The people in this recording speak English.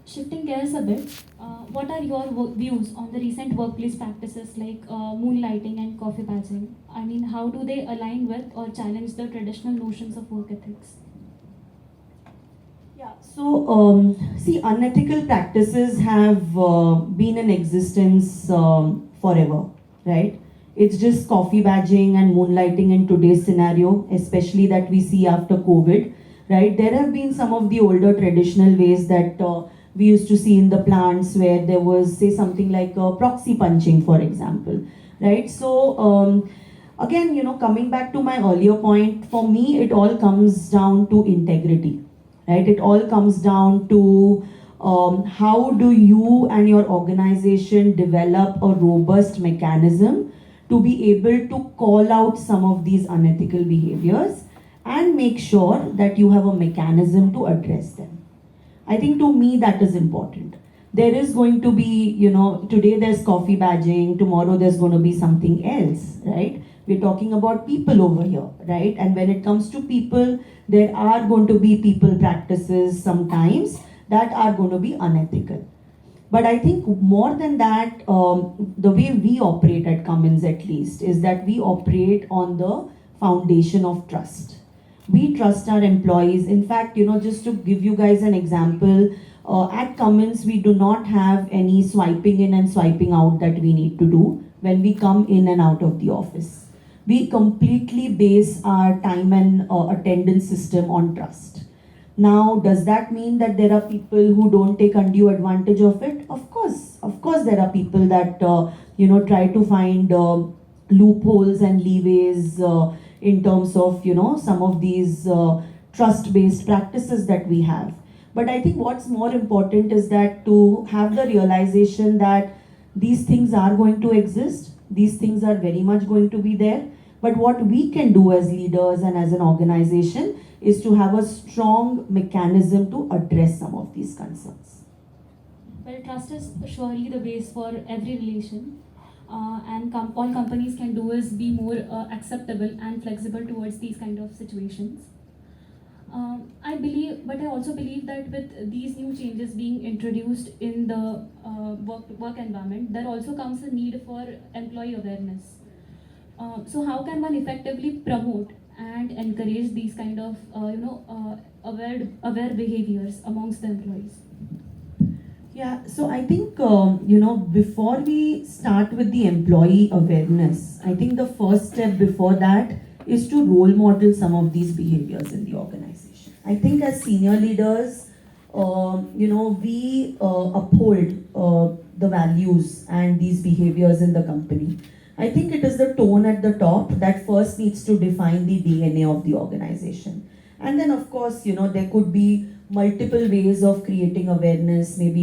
Shifting gears a bit, what are your views on the recent workplace practices like moonlighting and coffee patching? I mean, how do they align with or challenge the traditional notions of work ethics? Yeah, so see, unethical practices have been in existence forever, right? It's just coffee badging and moonlighting in today's scenario, especially that we see after COVID, right? There have been some of the older traditional ways that we used to see in the plants where there was, say, something like proxy punching, for example, right? So, again, coming back to my earlier point, for me, it all comes down to integrity, right? It all comes down to how do you and your organization develop a robust mechanism to be able to call out some of these unethical behaviors and make sure that you have a mechanism to address them. I think to me that is important. There is going to be, today there's coffee badging, tomorrow there's going to be something else, right? We're talking about people over here, right? And when it comes to people, there are going to be people practices sometimes that are going to be unethical. But I think more than that, the way we operate at Cummins at least is that we operate on the foundation of trust. We trust our employees. In fact, just to give you guys an example, at Cummins, we do not have any swiping in and swiping out that we need to do when we come in and out of the office. We completely base our time and attendance system on trust. Now, does that mean that there are people who don't take undue advantage of it? Of course, there are people that try to find loopholes and leeways in terms of some of these trust-based practices that we have. But I think what's more important is that to have the realization that these things are going to exist, these things are very much going to be there. But what we can do as leaders and as an organization is to have a strong mechanism to address some of these concerns. Well, trust is surely the base for every relation, and all companies can do is be more acceptable and flexible towards these kind of situations. I believe, but I also believe that with these new changes being introduced in the work environment, there also comes a need for employee awareness. So how can one effectively promote and encourage these kind of aware behaviors amongst the employees? Yeah, so I think, before we start with the employee awareness, I think the first step before that is to role model some of these behaviors in the organization. I think as senior leaders, we uphold the values and these behaviors in the company. I think it is the tone at the top that first needs to define the DNA of the organization. And then, of course, there could be multiple ways of creating awareness, maybe